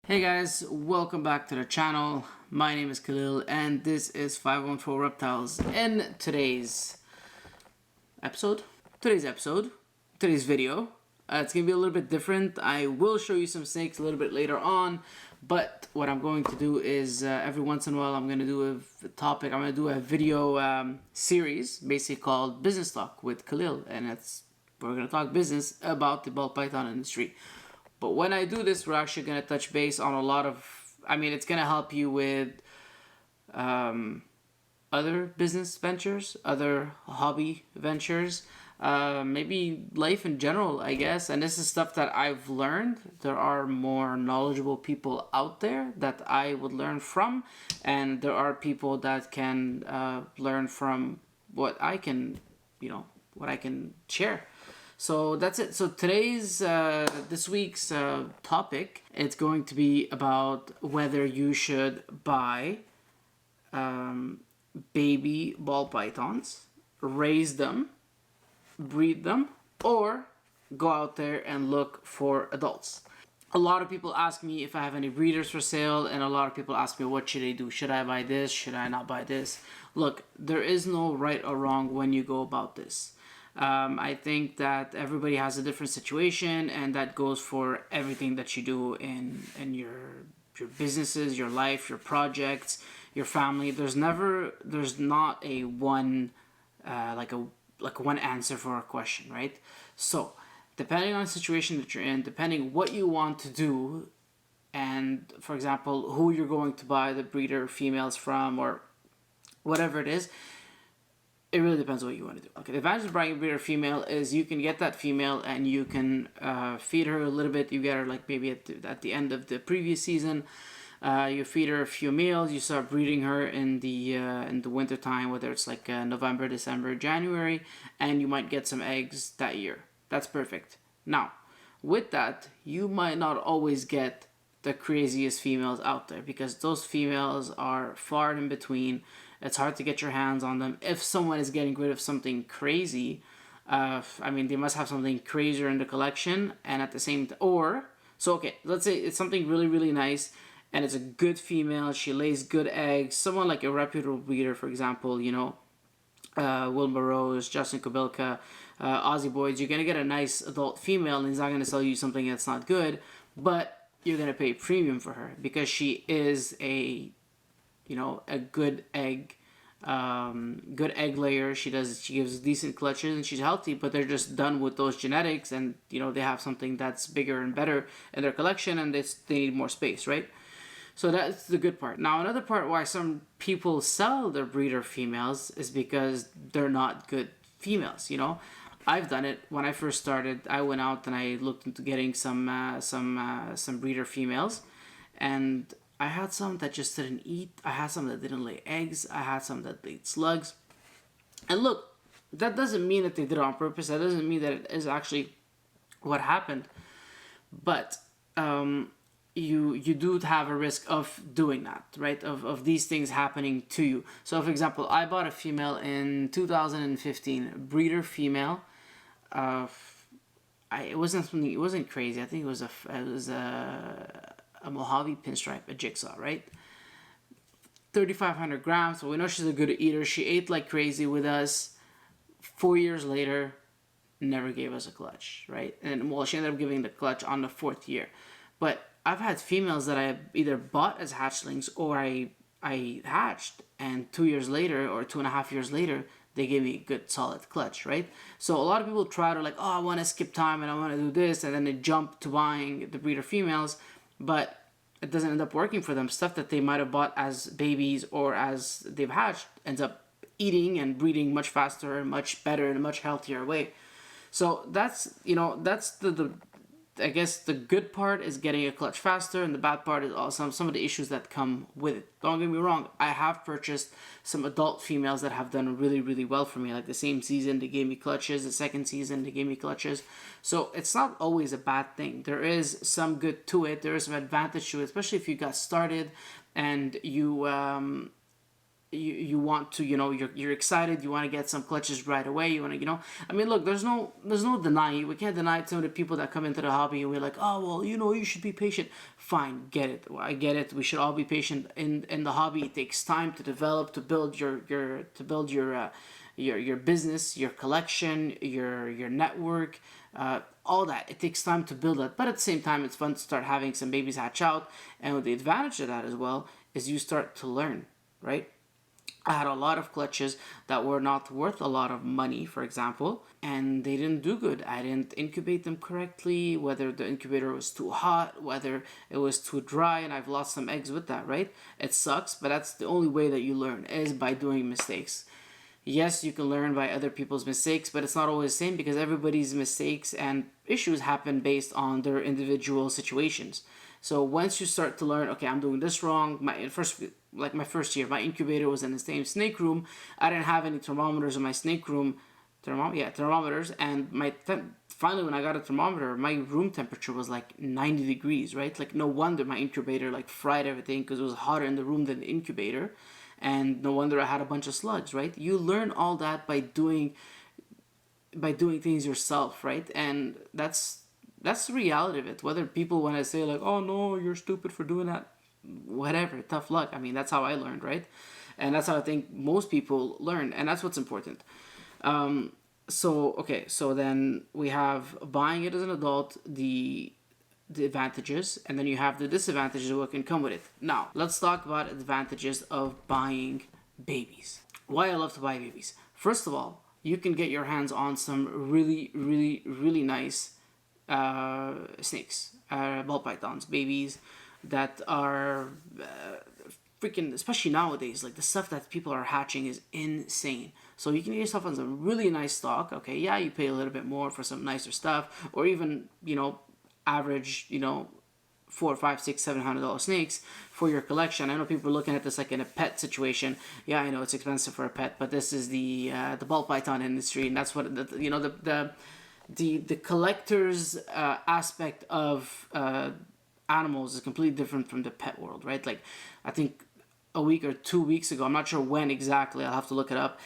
Hey guys, welcome back to the channel. My name is Khalil and this is 514 Reptiles. In episode, today's video, it's going to be a little bit different. I will show you some snakes a little bit later on, but what I'm going to do is every once in a while I'm going to do I'm going to do a video series basically called Business Talk with Khalil, and we're going to talk business about the ball python industry. But when I do this, we're actually going to touch base on a lot of, it's going to help you with other business ventures, other hobby ventures, maybe life in general, I guess. And this is stuff that I've learned. There are more knowledgeable people out there that I would learn from. And there are people that can learn from what I can share. So that's it. So this week's topic, it's going to be about whether you should buy baby ball pythons, raise them, breed them, or go out there and look for adults. A lot of people ask me if I have any breeders for sale, and a lot of people ask me what should I do? Should I buy this? Should I not buy this? Look, there is no right or wrong when you go about this. I think that everybody has a different situation, and that goes for everything that you do in your businesses, your life, your projects, your family. There's not a one one answer for a question, right? So depending on the situation that you're in, depending what you want to do, and for example who you're going to buy the breeder females from or whatever it is, it really depends on what you want to do. Okay, the advantage of buying a breeder female is you can get that female and you can feed her a little bit. You get her like maybe at the end of the previous season. You feed her a few meals. You start breeding her in the winter time, whether it's like November, December, January, and you might get some eggs that year. That's perfect. Now, with that, you might not always get the craziest females out there because those females are far in between. It's hard to get your hands on them. If someone is getting rid of something crazy, they must have something crazier in the collection, and at the same let's say it's something really, really nice, and it's a good female. She lays good eggs. Someone like a reputable breeder, for example, Wilbur Rose, Justin Kubilka, Aussie Boys. You're gonna get a nice adult female, and he's not gonna sell you something that's not good, but you're gonna pay premium for her because she is a good egg layer. She gives decent clutches and she's healthy, but they're just done with those genetics, and they have something that's bigger and better in their collection, and they need more space, right? So that's the good part. Now, another part why some people sell their breeder females is because they're not good females. I've done it. When I first started, I went out and I looked into getting some breeder females, and I had some that just didn't eat. I had some that didn't lay eggs. I had some that laid slugs. And look, that doesn't mean that they did it on purpose. That doesn't mean that it is actually what happened. But you do have a risk of doing that, right? Of these things happening to you. So, for example, I bought a female in 2015, breeder female. It wasn't crazy. I think it was a Mojave pinstripe, a jigsaw, right? 3,500 grams. So we know she's a good eater. She ate like crazy with us. 4 years later, never gave us a clutch, right? And she ended up giving the clutch on the 4th year. But I've had females that I either bought as hatchlings or I hatched, and 2 years later or 2.5 years later, they gave me a good solid clutch, right? So a lot of people try to I want to skip time and I want to do this, and then they jump to buying the breeder females, but it doesn't end up working for them. Stuff that they might have bought as babies or as they've hatched ends up eating and breeding much faster and much better in a much healthier way. So that's the I guess the good part is getting a clutch faster, and the bad part is also some of the issues that come with it. Don't get me wrong, I have purchased some adult females that have done really, really well for me. Like the same season, they gave me clutches. The second season, they gave me clutches. So it's not always a bad thing. There is some good to it. There is some advantage to it, especially if you got started and you you want to, you're excited, you want to get some clutches right away, you want to, I mean, look, there's no denying, we can't deny some of the people that come into the hobby and we're like, oh, well, you should be patient. Fine, get it, I get it, we should all be patient in the hobby. It takes time to develop, to build your business, your collection, your network, all that. It takes time to build that, but at the same time, it's fun to start having some babies hatch out. And the advantage of that as well is you start to learn, right? I had a lot of clutches that were not worth a lot of money, for example, and they didn't do good. I didn't incubate them correctly, whether the incubator was too hot, whether it was too dry, and I've lost some eggs with that, right? It sucks, but that's the only way that you learn, is by doing mistakes. Yes, you can learn by other people's mistakes, but it's not always the same, because everybody's mistakes and issues happen based on their individual situations. So once you start to learn, okay, I'm doing this wrong. My first year, my incubator was in the same snake room. I didn't have any thermometers in my snake room. Thermometers. And finally, when I got a thermometer, my room temperature was like 90 degrees, right? Like, no wonder my incubator like fried everything, because it was hotter in the room than the incubator. And no wonder I had a bunch of slugs, right? You learn all that by doing things yourself, right? And that's the reality of it. Whether people want to say like, oh no, you're stupid for doing that, whatever, tough luck. I mean, that's how I learned, right? And that's how I think most people learn, and that's what's important. So then we have buying it as an adult, the advantages, and then you have the disadvantages of what can come with it. Now, let's talk about advantages of buying babies. Why I love to buy babies. First of all, you can get your hands on some really, really, really nice snakes, ball pythons, babies that are freaking, especially nowadays, like the stuff that people are hatching is insane. So you can get yourself on some really nice stock. Okay, yeah, you pay a little bit more for some nicer stuff, or even, average, $400, $500, $600, $700 snakes for your collection. I know people are looking at this like in a pet situation. Yeah, I know it's expensive for a pet, but this is the ball python industry, and that's what the collector's aspect of animals is completely different from the pet world, right? Like, I think a week or 2 weeks ago, I'm not sure when exactly, I'll have to look it up,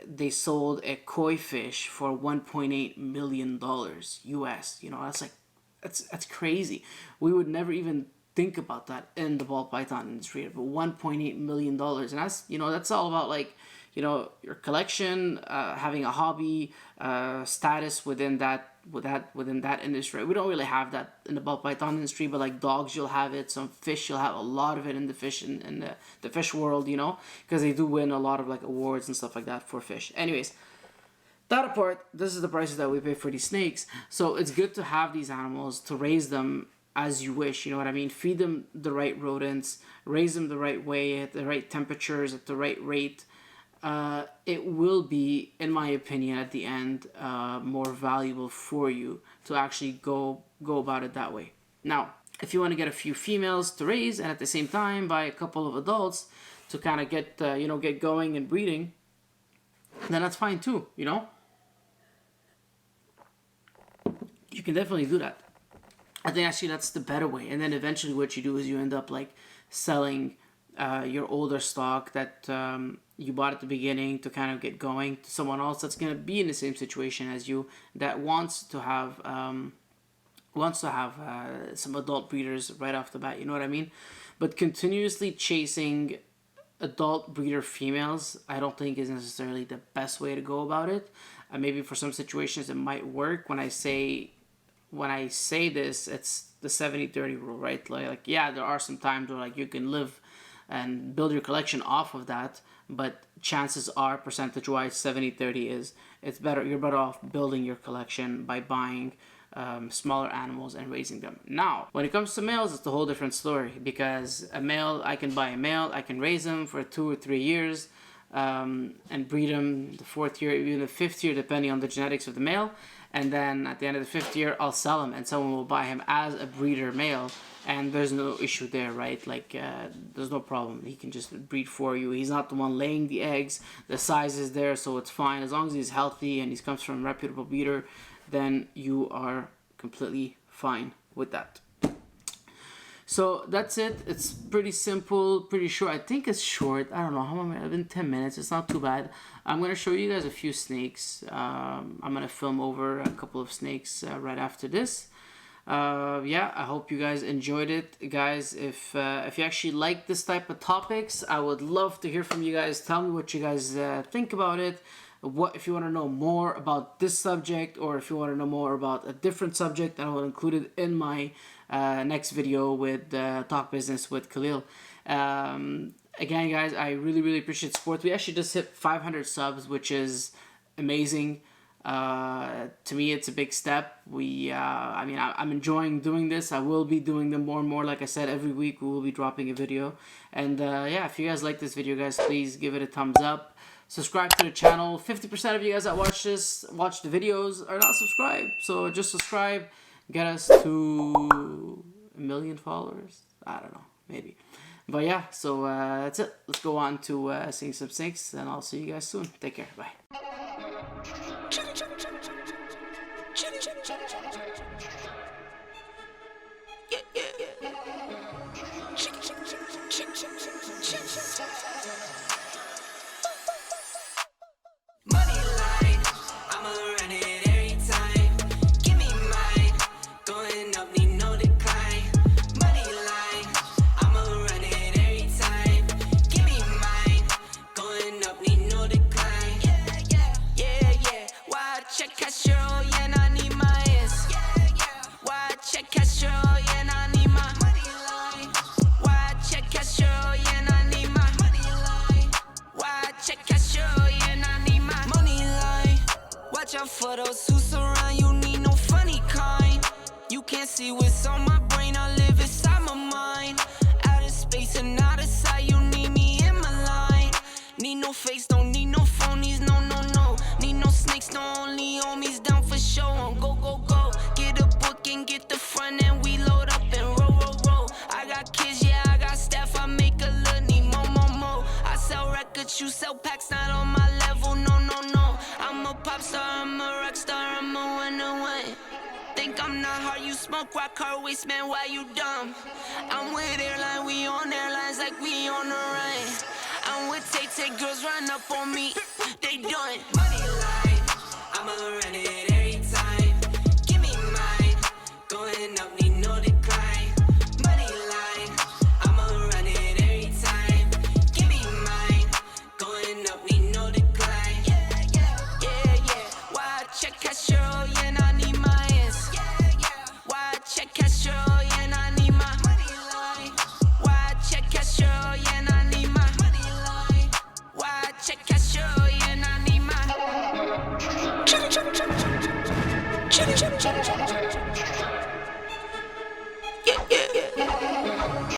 they sold a koi fish for $1.8 million US. That's crazy. We would never even think about that in the ball python industry, but $1.8 million. And that's all about like, your collection, having a hobby, status within that industry. We don't really have that in the ball python industry, but like dogs, you'll have it. Some fish, you'll have a lot of it in the fish in the fish world, because they do win a lot of like awards and stuff like that for fish. Anyways, that apart, this is the prices that we pay for these snakes. So it's good to have these animals, to raise them as you wish, you know what I mean? Feed them the right rodents, raise them the right way, at the right temperatures, at the right rate. It will be, in my opinion, at the end, more valuable for you to actually go about it that way. Now, if you want to get a few females to raise and at the same time buy a couple of adults to kind of get going and breeding, then that's fine too, You can definitely do that. I think actually that's the better way. And then eventually what you do is you end up like selling your older stock that you bought at the beginning to kind of get going to someone else that's going to be in the same situation as you, that wants to have some adult breeders right off the bat, you know what I mean? But continuously chasing adult breeder females, I don't think is necessarily the best way to go about it. Maybe for some situations it might work. When I say this, it's the 70-30 rule, right? Like yeah, there are some times where like you can live and build your collection off of that, but chances are, percentage-wise, 70-30 is, you're better off building your collection by buying smaller animals and raising them. Now, when it comes to males, it's a whole different story, because I can buy a male, I can raise them for 2 or 3 years, and breed them the 4th year, even the 5th year, depending on the genetics of the male, and then at the end of the 5th year, I'll sell him, and someone will buy him as a breeder male, and there's no issue there, right? Like, there's no problem. He can just breed for you. He's not the one laying the eggs. The size is there, so it's fine. As long as he's healthy and he comes from a reputable breeder, then you are completely fine with that. So that's it. It's pretty simple, pretty short. I think it's short. I don't know how many. In 10 minutes. It's not too bad. I'm gonna show you guys a few snakes. I'm gonna film over a couple of snakes right after this. Yeah, I hope you guys enjoyed it, guys. If you actually like this type of topics, I would love to hear from you guys. Tell me what you guys think about it. What if you want to know more about this subject, or if you want to know more about a different subject, I will include it in my next video with Talk Business with Khalil. Again, guys, I really appreciate support. We actually just hit 500 subs, which is amazing. To me, it's a big step. I mean, I'm enjoying doing this. I will be doing them more and more. Like I said, every week we will be dropping a video. And yeah, if you guys like this video, guys, please give it a thumbs up. Subscribe to the channel. 50% of you guys that watch the videos are not subscribed. So just subscribe. Get us to 1 million followers. I don't know, maybe. But yeah, so that's it. Let's go on to seeing some snakes, and I'll see you guys soon. Take care. Bye. For those who surround you, need no funny kind. You can't see what's on my brain, I live inside my mind. Out of space and out of sight, you need me in my line. Need no face, don't need no phonies, no. Need no snakes, no only homies down for show. On go. Get a book and get the front and we load up and roll. I got kids, yeah, I got staff, I make a little need more. I sell records, you sell packs, not on my level, no. I'm a pop star, I'm a rock star, I'm a winner. Think I'm not hard, you smoke rock hard waste, man, why you dumb? I'm with airline, we on airlines like we on the run. I'm with Tay, girls run up on me, they done. Money line, I'ma run it.